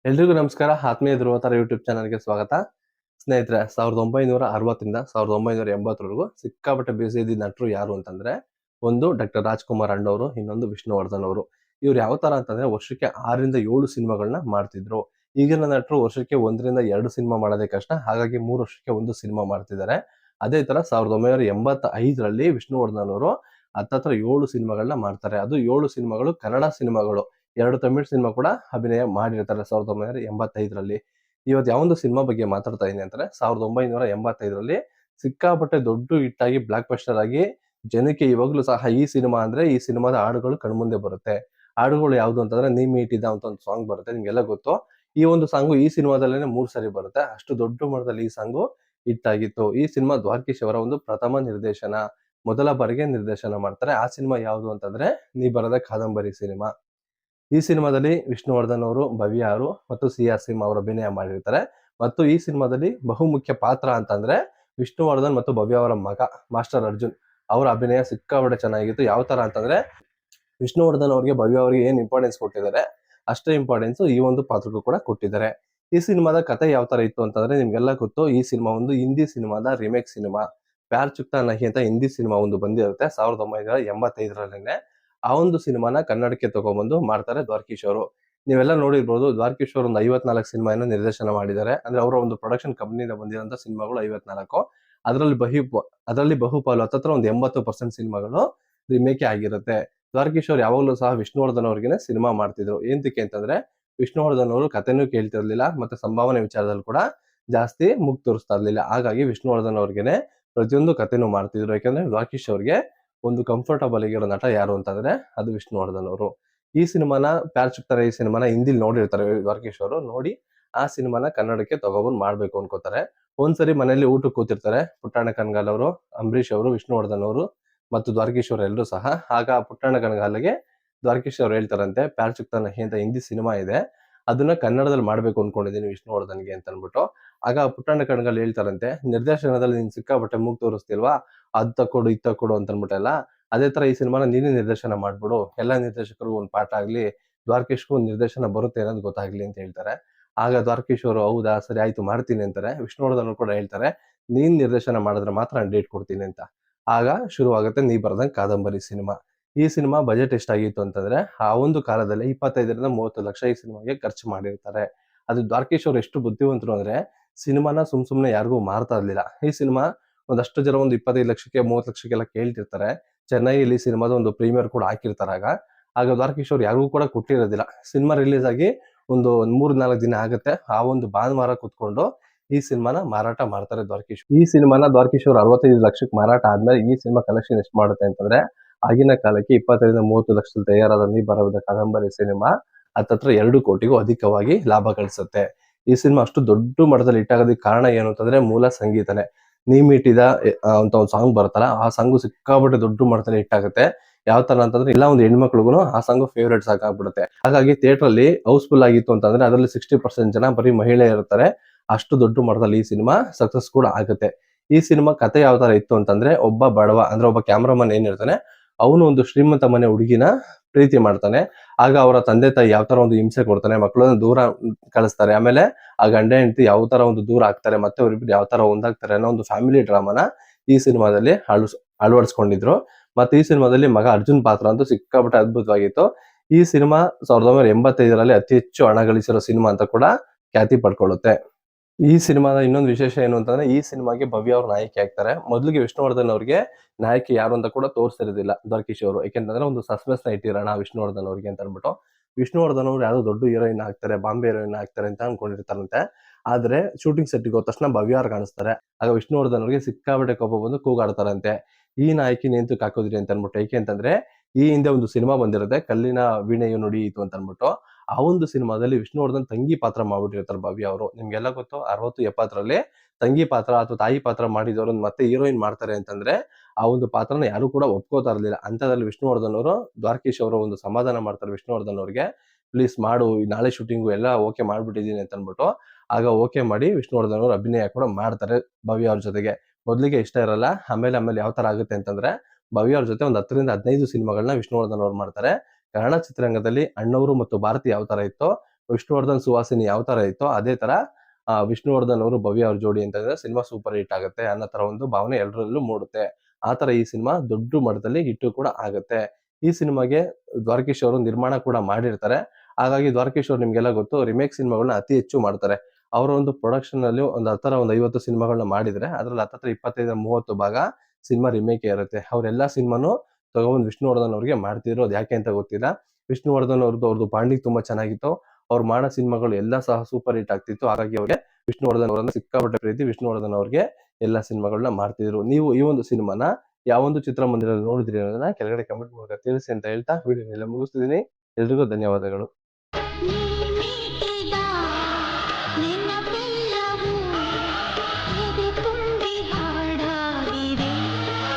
ಎಲ್ರಿಗೂ ನಮಸ್ಕಾರ. ಆತ್ಮೀಯ ಧ್ರುವತಾರ ಯೂಟ್ಯೂಬ್ ಚಾನಲ್ಗೆ ಸ್ವಾಗತ. ಸ್ನೇಹಿತರೆ, 1960ರಿಂದ 1980ರವರೆಗೂ ಸಿಕ್ಕಾಪಟ್ಟೆ ಬ್ಯುಸಿ ಇದ್ದ ನಟರು ಯಾರು ಅಂತಂದ್ರೆ, ಒಂದು ಡಾಕ್ಟರ್ ರಾಜ್ಕುಮಾರ್ ಅಣ್ಣವರು, ಇನ್ನೊಂದು ವಿಷ್ಣುವರ್ಧನ್ ಅವರು. ಇವ್ರು ಯಾವ ತರ ಅಂತಂದ್ರೆ ವರ್ಷಕ್ಕೆ 6ರಿಂದ 7 ಸಿನಿಮಾಗಳನ್ನ ಮಾಡ್ತಿದ್ರು. ಈಗಿನ ನಟರು ವರ್ಷಕ್ಕೆ 1ರಿಂದ 2 ಸಿನಿಮಾ ಮಾಡೋದೇ ಕಷ್ಟ, ಹಾಗಾಗಿ 3 ವರ್ಷಕ್ಕೆ 1 ಸಿನಿಮಾ ಮಾಡ್ತಿದ್ದಾರೆ. ಅದೇ ತರ 1985ರಲ್ಲಿ ವಿಷ್ಣುವರ್ಧನ್ ಅವರು ಹತ್ತತ್ರ 7 ಸಿನಿಮಾಗಳನ್ನ ಮಾಡ್ತಾರೆ. ಅದು 7 ಸಿನಿಮಾಗಳು ಕನ್ನಡ ಸಿನಿಮಾಗಳು. 2 ತಮಿಳ್ ಸಿನಿಮಾ ಕೂಡ ಅಭಿನಯ ಮಾಡಿರ್ತಾರೆ 1985ರಲ್ಲಿ. ಇವತ್ತು ಯಾವೊಂದು ಸಿನಿಮಾ ಬಗ್ಗೆ ಮಾತಾಡ್ತಾ ಇದೀನಿ ಅಂದ್ರೆ, 1985ರಲ್ಲಿ ಸಿಕ್ಕಾಪಟ್ಟೆ ದೊಡ್ಡ ಹಿಟ್ ಆಗಿ ಬ್ಲಾಕ್ ಬಸ್ಟರ್ ಆಗಿ ಜನಕ್ಕೆ ಇವಾಗ್ಲೂ ಸಹ ಈ ಸಿನಿಮಾ ಅಂದ್ರೆ ಈ ಸಿನಿಮಾದ ಹಾಡುಗಳು ಕಣ್ಮುಂದೆ ಬರುತ್ತೆ. ಹಾಡುಗಳು ಯಾವ್ದು ಅಂತಂದ್ರೆ ನೀ ಮೀಟಿದ ಅಂತ ಒಂದು ಸಾಂಗ್ ಬರುತ್ತೆ, ನಿಮ್ಗೆಲ್ಲ ಗೊತ್ತು. ಈ ಒಂದು ಸಾಂಗು ಈ ಸಿನಿಮಾದಲ್ಲೇನೆ 3 ಸರಿ ಬರುತ್ತೆ. ಅಷ್ಟು ದೊಡ್ಡ ಮಟ್ಟದಲ್ಲಿ ಈ ಸಾಂಗು ಹಿಟ್ ಆಗಿತ್ತು. ಈ ಸಿನಿಮಾ ದ್ವಾರಕೀಶ್ ಅವರ ಒಂದು ಪ್ರಥಮ ನಿರ್ದೇಶನ, ಮೊದಲ ಬಾರಿಗೆ ನಿರ್ದೇಶನ ಮಾಡ್ತಾರೆ. ಆ ಸಿನಿಮಾ ಯಾವುದು ಅಂತಂದ್ರೆ ನೀ ಬರೆದ ಕಾದಂಬರಿ ಸಿನಿಮಾ. ಈ ಸಿನಿಮಾದಲ್ಲಿ ವಿಷ್ಣುವರ್ಧನ್ ಅವರು, ಭವ್ಯ ಅವರು ಮತ್ತು ಸಿ.ಆರ್. ಸಿಂಹ ಅವರು ಅಭಿನಯ ಮಾಡಿರ್ತಾರೆ. ಮತ್ತು ಈ ಸಿನಿಮಾದಲ್ಲಿ ಬಹುಮುಖ್ಯ ಪಾತ್ರ ಅಂತಂದ್ರೆ ವಿಷ್ಣುವರ್ಧನ್ ಮತ್ತು ಭವ್ಯ ಅವರ ಮಗ ಮಾಸ್ಟರ್ ಅರ್ಜುನ್ ಅವರ ಅಭಿನಯ ಸಿಕ್ಕಾಪಟ್ಟೆ ಚೆನ್ನಾಗಿತ್ತು. ಯಾವ ತರ ಅಂತಂದ್ರೆ, ವಿಷ್ಣುವರ್ಧನ್ ಅವರಿಗೆ ಭವ್ಯ ಅವರಿಗೆ ಏನ್ ಇಂಪಾರ್ಟೆನ್ಸ್ ಕೊಟ್ಟಿದ್ದಾರೆ ಅಷ್ಟೇ ಇಂಪಾರ್ಟೆನ್ಸ್ ಈ ಒಂದು ಪಾತ್ರಕ್ಕೂ ಕೂಡ ಕೊಟ್ಟಿದ್ದಾರೆ. ಈ ಸಿನಿಮಾದ ಕಥೆ ಯಾವ ತರ ಇತ್ತು ಅಂತಂದ್ರೆ, ನಿಮ್ಗೆಲ್ಲ ಗೊತ್ತು. ಈ ಸಿನಿಮಾ ಒಂದು ಹಿಂದಿ ಸಿನಿಮಾದ ರಿಮೇಕ್ ಸಿನಿಮಾ. ಪ್ಯಾರ್ ಚುಕ್ತಾ ನಹಿ ಅಂತ ಹಿಂದಿ ಸಿನಿಮಾ ಒಂದು ಬಂದಿರುತ್ತೆ 1985ರಲ್ಲೇನೆ. ಆ ಒಂದು ಸಿನಿಮಾನ ಕನ್ನಡಕ್ಕೆ ತಗೊಂಡ್ಬಂದು ಮಾಡ್ತಾರೆ ದ್ವಾರಕೀಶ್ ಅವರು. ನೀವೆಲ್ಲ ನೋಡಿರ್ಬೋದು, ದ್ವಾರಕೀಶ್ ಅವರು ಒಂದು 54 ಸಿನಿಮಾನ ನಿರ್ದೇಶನ ಮಾಡಿದ್ದಾರೆ. ಅಂದ್ರೆ ಅವರ ಒಂದು ಪ್ರೊಡಕ್ಷನ್ ಕಂಪನಿಯಿಂದ ಬಂದಿರುವಂತ ಸಿನಿಮಾಗಳು 54. ಅದರಲ್ಲಿ ಅದರಲ್ಲಿ ಬಹುಪಾಲು ಹತ್ತತ್ರ ಒಂದು 80% ಸಿನಿಮಾಗಳು ರಿಮೇಕ್ ಆಗಿರುತ್ತೆ. ದ್ವಾರಕೀಶ್ ಅವರು ಯಾವಾಗಲೂ ಸಹ ವಿಷ್ಣುವರ್ಧನ್ ಅವ್ರಿಗೆನೆ ಸಿನಿಮಾ ಮಾಡ್ತಿದ್ರು. ಏನಕ್ಕೆ ಅಂತಂದ್ರೆ, ವಿಷ್ಣುವರ್ಧನ್ ಅವರು ಕಥೆನೂ ಕೇಳ್ತಿರ್ಲಿಲ್ಲ, ಮತ್ತೆ ಸಂಭಾವನೆ ವಿಚಾರದಲ್ಲಿ ಕೂಡ ಜಾಸ್ತಿ ಮುಗ್ ತೋರಿಸ್ತಾ ಇರ್ಲಿಲ್ಲ. ಹಾಗಾಗಿ ವಿಷ್ಣುವರ್ಧನ್ ಅವ್ರಿಗೆನೆ ಪ್ರತಿಯೊಂದು ಕಥೆನೂ ಮಾಡ್ತಿದ್ರು. ಯಾಕಂದ್ರೆ ದ್ವಾರಕೀಶ್ ಅವ್ರಿಗೆ ಒಂದು ಕಂಫರ್ಟಬಲ್ ಆಗಿರೋ ನಟ ಯಾರು ಅಂತಂದ್ರೆ ಅದು ವಿಷ್ಣುವರ್ಧನ್ ಅವರು. ಈ ಸಿನಿಮಾನ ಪ್ಯಾರ್ ಚುಕ್ತಾ ಈ ಸಿನಿಮಾನ ಹಿಂದಿಲಿ ನೋಡಿರ್ತಾರೆ ದ್ವಾರಕೀಶ್ ಅವರು. ನೋಡಿ ಆ ಸಿನಿಮಾನ ಕನ್ನಡಕ್ಕೆ ತಗೊಬಂದು ಮಾಡ್ಬೇಕು ಅನ್ಕೋತಾರೆ. ಒಂದ್ಸರಿ ಮನೆಯಲ್ಲಿ ಊಟಕ್ಕೆ ಕೂತಿರ್ತಾರೆ ಪುಟ್ಟಣ್ಣ ಕಣಗಾಲ್ ಅವರು, ಅಂಬರೀಶ್ ಅವರು, ವಿಷ್ಣುವರ್ಧನ್ ಅವರು ಮತ್ತು ದ್ವಾರಕೀಶ್ ಅವರು ಎಲ್ಲರೂ ಸಹ. ಆಗ ಪುಟ್ಟಣ್ಣ ಕಣಗಾಲ್ಗೆ ದ್ವಾರಕೀಶ್ ಅವರು ಹೇಳ್ತಾರಂತೆ, ಪ್ಯಾರ್ ಚುಕ್ತಾ ನಹಿ ಅಂತ ಹಿಂದಿ ಸಿನಿಮಾ ಇದೆ, ಅದನ್ನ ಕನ್ನಡದಲ್ಲಿ ಮಾಡ್ಬೇಕು ಅನ್ಕೊಂಡಿದೀನಿ ವಿಷ್ಣುವರ್ಧನ್ಗೆ ಅಂತ ಅನ್ಬಿಟ್ಟು. ಆಗ ಪುಟ್ಟಣ್ಣ ಕಣಗಾಲ್ ಹೇಳ್ತಾರಂತೆ, ನಿರ್ದೇಶನದಲ್ಲಿ ನೀನ್ ಸಿಕ್ಕಾಪಟ್ಟೆ ಮೂಗ್ ತೋರಿಸ್ತಿಲ್ವಾ, ಅದ್ ತಕ್ಕೊಡು ಇದ್ ತಕ್ಕೊಡು ಅಂತ ಅನ್ಬಿಟ್ಟೆಲ್ಲ. ಅದೇ ತರ ಈ ಸಿನಿಮಾನ ನೀನೇ ನಿರ್ದೇಶನ ಮಾಡ್ಬಿಡು, ಎಲ್ಲಾ ನಿರ್ದೇಶಕರಿಗೂ ಒಂದು ಪಾಠ ಆಗ್ಲಿ, ದ್ವಾರಕೀಶ್ಗೂ ಒಂದು ನಿರ್ದೇಶನ ಬರುತ್ತೆ ಅನ್ನೋದು ಗೊತ್ತಾಗ್ಲಿ ಅಂತ ಹೇಳ್ತಾರೆ. ಆಗ ದ್ವಾರಕೀಶ್ ಅವರು ಹೌದಾ ಸರಿ ಆಯ್ತು ಮಾಡ್ತೀನಿ ಅಂತಾರೆ. ವಿಷ್ಣುವರ್ಧನ್ ಕೂಡ ಹೇಳ್ತಾರೆ, ನೀನ್ ನಿರ್ದೇಶನ ಮಾಡಿದ್ರೆ ಮಾತ್ರ ನಾನು ಡೇಟ್ ಕೊಡ್ತೀನಿ ಅಂತ. ಆಗ ಶುರುವಾಗುತ್ತೆ ನೀ ಬರೆದಂಗ್ ಕಾದಂಬರಿ ಸಿನಿಮಾ. ಈ ಸಿನಿಮಾ ಬಜೆಟ್ ಎಷ್ಟಾಗಿತ್ತು ಅಂತಂದ್ರೆ, ಆ ಒಂದು ಕಾಲದಲ್ಲಿ 25ರಿಂದ 30 ಲಕ್ಷ ಈ ಸಿನಿಮಾಗೆ ಖರ್ಚು ಮಾಡಿರ್ತಾರೆ. ಅದು ದ್ವಾರಕೀಶ್ ಅವರು ಎಷ್ಟು ಬುದ್ಧಿವಂತರು ಅಂದ್ರೆ, ಸಿನಿಮಾನ ಸುಮ್ನೆ ಯಾರಿಗೂ ಮಾರ್ತಾ ಇರ್ಲಿಲ್ಲ. ಈ ಸಿನಿಮಾ ಒಂದಷ್ಟು ಜನ ಒಂದು 25 ಲಕ್ಷಕ್ಕೆ 30 ಲಕ್ಷಕ್ಕೆಲ್ಲ ಕೇಳ್ತಿರ್ತಾರೆ. ಚೆನ್ನೈಯಲ್ಲಿ ಸಿನಿಮಾದ ಒಂದು ಪ್ರೀಮಿಯರ್ ಕೂಡ ಹಾಕಿರ್ತಾರೆ. ಆಗ ದ್ವಾರಕೀಶ್ ಅವರು ಯಾರಿಗೂ ಕೂಡ ಕೊಟ್ಟಿರೋದಿಲ್ಲ. ಸಿನಿಮಾ ರಿಲೀಸ್ ಆಗಿ ಒಂದು 3-4 ದಿನ ಆಗುತ್ತೆ. ಆ ಒಂದು ಭಾನುವಾರ ಕುತ್ಕೊಂಡು ಈ ಸಿನಿಮಾನ ಮಾರಾಟ ಮಾಡ್ತಾರೆ ದ್ವಾರಕೀಶ್. ಈ ಸಿನಿಮಾನ ದ್ವಾರಕೀಶ್ ಅವರು 65 ಲಕ್ಷಕ್ಕೆ ಮಾರಾಟ ಆದ್ಮೇಲೆ ಈ ಸಿನಿಮಾ ಕಲೆಕ್ಷನ್ ಎಷ್ಟು ಮಾಡುತ್ತೆ ಅಂತಂದ್ರೆ, ಆಗಿನ ಕಾಲಕ್ಕೆ 25ರಿಂದ 30 ಲಕ್ಷದಲ್ಲಿ ತಯಾರಾದ ನೀ ಬರೆದ ಕಾದಂಬರಿ ಸಿನಿಮಾ ಹತ್ತತ್ರ 2 ಕೋಟಿಗೂ ಅಧಿಕವಾಗಿ ಲಾಭ ಗಳಿಸುತ್ತೆ. ಈ ಸಿನಿಮಾ ಅಷ್ಟು ದೊಡ್ಡ ಮಟ್ಟದಲ್ಲಿ ಹಿಟ್ ಆಗೋದಕ್ಕೆ ಕಾರಣ ಏನು ಅಂತಂದ್ರೆ ಮೂಲ ಸಂಗೀತನೇ. ನೀ ಮೀಟಿದ ಅಂತ ಒಂದು ಸಾಂಗ್ ಬರುತ್ತಲ್ಲ, ಆ ಸಾಂಗು ಸಿಕ್ಕಾಪಟ್ಟೆ ದೊಡ್ಡ ಮಟ್ಟದಲ್ಲಿ ಹಿಟ್ ಆಗುತ್ತೆ. ಯಾವ ತರ ಅಂತಂದ್ರೆ, ಎಲ್ಲ ಒಂದು ಹೆಣ್ಮಕ್ಳಿಗೂ ಆ ಸಾಂಗು ಫೇವ್ರೇಟ್ ಸಾಂಗ್ ಆಗ್ಬಿಡುತ್ತೆ. ಹಾಗಾಗಿ ಥಿಯೇಟರ್ ಅಲ್ಲಿ ಹೌಸ್ಫುಲ್ ಆಗಿತ್ತು ಅಂತಂದ್ರೆ ಅದರಲ್ಲಿ 60% ಜನ ಬರೀ ಮಹಿಳೆ ಇರ್ತಾರೆ. ಅಷ್ಟು ದೊಡ್ಡ ಮಟ್ಟದಲ್ಲಿ ಈ ಸಿನಿಮಾ ಸಕ್ಸಸ್ ಕೂಡ ಆಗುತ್ತೆ. ಈ ಸಿನಿಮಾ ಕಥೆ ಯಾವ ತರ ಇತ್ತು ಅಂತಂದ್ರೆ, ಒಬ್ಬ ಬಡವ ಅಂದ್ರೆ ಒಬ್ಬ ಕ್ಯಾಮ್ರಾಮನ್ ಏನಿರ್ತಾನೆ, ಅವನು ಒಂದು ಶ್ರೀಮಂತ ಮನೆ ಹುಡುಗಿನ ಪ್ರೀತಿ ಮಾಡ್ತಾನೆ. ಆಗ ಅವರ ತಂದೆ ತಾಯಿ ಯಾವ ತರ ಒಂದು ಹಿಂಸೆ ಕೊಡ್ತಾನೆ, ಮಕ್ಕಳನ್ನ ದೂರ ಕಳಿಸ್ತಾರೆ. ಆಮೇಲೆ ಆ ಗಂಡ ಹೆಂಡತಿ ಯಾವ ತರ ಒಂದು ದೂರ ಆಗ್ತಾರೆ, ಮತ್ತೆ ಅವರಿಬ್ರು ಯಾವ ತರ ಒಂದಾಗ್ತಾರೆ ಅನ್ನೋ ಒಂದು ಫ್ಯಾಮಿಲಿ ಡ್ರಾಮಾನ ಈ ಸಿನಿಮಾದಲ್ಲಿ ಅಳವಡಿಸ್ಕೊಂಡಿದ್ರು. ಮತ್ತೆ ಈ ಸಿನಿಮಾದಲ್ಲಿ ಮಗ ಅರ್ಜುನ್ ಪಾತ್ರ ಅಂತೂ ಸಿಕ್ಕಾಪಟ್ಟೆ ಅದ್ಭುತವಾಗಿತ್ತು. ಈ ಸಿನಿಮಾ 1985ರಲ್ಲಿ ಅತಿ ಹೆಚ್ಚು ಹಣ ಗಳಿಸಿರೋ ಸಿನಿಮಾ ಅಂತ ಕೂಡ ಖ್ಯಾತಿ ಪಡ್ಕೊಳ್ಳುತ್ತೆ. ಈ ಸಿನಿಮಾದ ಇನ್ನೊಂದು ವಿಶೇಷ ಏನು ಅಂತಂದ್ರೆ, ಈ ಸಿನಿಮಾಗೆ ಭವ್ಯ ಅವರು ನಾಯಕಿ ಆಗ್ತಾರೆ. ಮೊದಲಿಗೆ ವಿಷ್ಣುವರ್ಧನ್ ಅವ್ರಿಗೆ ನಾಯಕಿ ಯಾರು ಅಂತ ಕೂಡ ತೋರಿಸ್ತಿರೋದಿಲ್ಲ ದ್ವಾರಕೀಶ್ ಅವರು. ಯಾಕೆಂತಂದ್ರೆ ಒಂದು ಸಸ್ಪೆನ್ಸ್ ನ ಇಟ್ಟಿರೋಣ ವಿಷ್ಣುವರ್ಧನ್ ಅವ್ರಿಗೆ ಅಂತ ಅನ್ಬಿಟ್ಟು. ವಿಷ್ಣುವರ್ಧನ್ ಅವರು ಯಾವ್ದೋ ದೊಡ್ಡ ಹೀರೋಯಿನ್ ಆಗ್ತಾರೆ, ಬಾಂಬೆ ಹೀರೋಯಿನ್ ಆಗ್ತಾರೆ ಅಂತ ಅನ್ಕೊಂಡಿರ್ತಾರಂತೆ. ಆದ್ರೆ ಶೂಟಿಂಗ್ ಸೆಟ್ ಹೋದ ತಕ್ಷಣ ಭವ್ಯ ಅವ್ರು ಕಾಣಿಸ್ತಾರೆ. ಆಗ ವಿಷ್ಣುವರ್ಧನ್ ಅವ್ರಿಗೆ ಸಿಕ್ಕಾಪಟ್ಟೆ ಕೋಪ ಬಂದು ಕೂಗಾಡ್ತಾರಂತೆ, ಈ ನಾಯಕಿನ ಎಂತಕ್ಕೆ ಹಾಕೋದ್ರಿ ಅಂತ ಅನ್ಬಿಟ್ಟು. ಏಕೆ ಅಂತಂದ್ರೆ, ಈ ಹಿಂದೆ ಒಂದು ಸಿನಿಮಾ ಬಂದಿರುತ್ತೆ ಕಲ್ಲಿನ ವೀಣೆಯು ನುಡಿಯಿತು ಅಂತ ಅನ್ಬಿಟ್ಟು. ಆ ಒಂದು ಸಿನಿಮಾದಲ್ಲಿ ವಿಷ್ಣುವರ್ಧನ್ ತಂಗಿ ಪಾತ್ರ ಮಾಡ್ಬಿಟ್ಟಿರ್ತಾರೆ ಭವ್ಯ ಅವರು. ನಿಮ್ಗೆಲ್ಲ ಗೊತ್ತು, 60-70ರಲ್ಲಿ ತಂಗಿ ಪಾತ್ರ ಅಥವಾ ತಾಯಿ ಪಾತ್ರ ಮಾಡಿದವರು ಮತ್ತೆ ಹೀರೋಯಿನ್ ಮಾಡ್ತಾರೆ ಅಂತಂದ್ರೆ ಆ ಒಂದು ಪಾತ್ರನ ಯಾರು ಕೂಡ ಒಪ್ಕೋತಾ ಇರ್ಲಿಲ್ಲ. ಅಂತದ್ರಲ್ಲಿ ವಿಷ್ಣುವರ್ಧನ್ ಅವರು ದ್ವಾರಕೀಶ್ ಅವರು ಒಂದು ಸಮಾಧಾನ ಮಾಡ್ತಾರೆ ವಿಷ್ಣುವರ್ಧನ್ ಅವ್ರಿಗೆ, ಪ್ಲೀಸ್ ಮಾಡು, ನಾಳೆ ಶೂಟಿಂಗು ಎಲ್ಲ ಓಕೆ ಮಾಡ್ಬಿಟ್ಟಿದೀನಿ ಅಂತ ಅನ್ಬಿಟ್ಟು. ಆಗ ಓಕೆ ಮಾಡಿ ವಿಷ್ಣುವರ್ಧನ್ ಅವರು ಅಭಿನಯ ಕೂಡ ಮಾಡ್ತಾರೆ ಭವ್ಯ ಅವ್ರ ಜೊತೆಗೆ. ಮೊದ್ಲಿಗೆ ಇಷ್ಟ ಇರಲ್ಲ, ಆಮೇಲೆ ಯಾವ ತರ ಆಗುತ್ತೆ ಅಂತಂದ್ರೆ, ಭವ್ಯ ಅವ್ರ ಜೊತೆ ಒಂದು 10ರಿಂದ 15 ಸಿನಿಮಾಗಳನ್ನ ವಿಷ್ಣುವರ್ಧನ್ ಅವ್ರು ಮಾಡ್ತಾರೆ. ಕನ್ನಡ ಚಿತ್ರರಂಗದಲ್ಲಿ ಅಣ್ಣವರು ಮತ್ತು ಭಾರತಿ ಯಾವ ತರ ಇತ್ತೋ ವಿಷ್ಣುವರ್ಧನ್ ಸುಹಾಸಿನಿ ಯಾವ ತರ ಇತ್ತೋ ಅದೇ ತರ ವಿಷ್ಣುವರ್ಧನ್ ಅವರು ಭವ್ಯ ಅವ್ರ ಜೋಡಿ ಅಂತಂದ್ರೆ ಸಿನಿಮಾ ಸೂಪರ್ ಹಿಟ್ ಆಗುತ್ತೆ ಅನ್ನೋ ತರ ಒಂದು ಭಾವನೆ ಎಲ್ಲರಲ್ಲೂ ಮೂಡುತ್ತೆ. ಆ ತರ ಈ ಸಿನಿಮಾ ದೊಡ್ಡ ಮಟ್ಟದಲ್ಲಿ ಹಿಟ್ಟು ಕೂಡ ಆಗುತ್ತೆ. ಈ ಸಿನಿಮಾಗೆ ದ್ವಾರಕೀಶ್ ಅವರು ನಿರ್ಮಾಣ ಕೂಡ ಮಾಡಿರ್ತಾರೆ. ಹಾಗಾಗಿ ದ್ವಾರಕೀಶ್ ಅವರು ನಿಮ್ಗೆಲ್ಲ ಗೊತ್ತು, ರಿಮೇಕ್ ಸಿನಿಮಾಗಳನ್ನ ಅತಿ ಹೆಚ್ಚು ಮಾಡ್ತಾರೆ. ಅವರ ಒಂದು ಪ್ರೊಡಕ್ಷನ್ ಅಲ್ಲಿ ಒಂದು 50 ಸಿನಿಮಾಗಳನ್ನ ಮಾಡಿದ್ರೆ ಅದ್ರಲ್ಲಿ ಹತ್ತತ್ರ 25-30 ಭಾಗ ಸಿನಿಮಾ ರಿಮೇಕ್ ಇರುತ್ತೆ. ಅವರೆಲ್ಲಾ ಸಿನಿಮಾನು ತಗೊಂಡ್ ವಿಷ್ಣುವರ್ಧನ್ ಅವ್ರಿಗೆ ಮಾಡ್ತಿದ್ರು. ಅದು ಯಾಕೆ ಅಂತ ಗೊತ್ತಿಲ್ಲ. ವಿಷ್ಣುವರ್ಧನ್ ಅವ್ರದ್ದು ಬಾಂಡಿಂಗ್ ತುಂಬಾ ಚೆನ್ನಾಗಿತ್ತು. ಅವ್ರು ಮಾಡೋ ಸಿನಿಮಾಗಳು ಎಲ್ಲ ಸಹ ಸೂಪರ್ ಹಿಟ್ ಆಗ್ತಿತ್ತು. ಹಾಗಾಗಿ ಅವ್ರಿಗೆ ವಿಷ್ಣುವರ್ಧನ್ ಅವರನ್ನ ಸಿಕ್ಕಾಪಟ್ಟೆ ಪ್ರೀತಿ. ವಿಷ್ಣುವರ್ಧನ್ ಅವ್ರಿಗೆ ಎಲ್ಲಾ ಸಿನಿಮಾಗಳನ್ನ ಮಾಡ್ತಿದ್ರು. ನೀವು ಈ ಒಂದು ಸಿನಿಮಾನ ಯಾವೊಂದು ಚಿತ್ರಮಂದಿರದಲ್ಲಿ ನೋಡಿದ್ರಿ ಅನ್ನೋದನ್ನ ಕೆಳಗಡೆ ಕಮೆಂಟ್ ಮೂಲಕ ತಿಳಿಸಿ ಅಂತ ಹೇಳ್ತಾ ವಿಡಿಯೋನೆಲ್ಲ ಮುಗಿಸ್ತಿದ್ದೀನಿ. ಎಲ್ರಿಗೂ ಧನ್ಯವಾದಗಳು.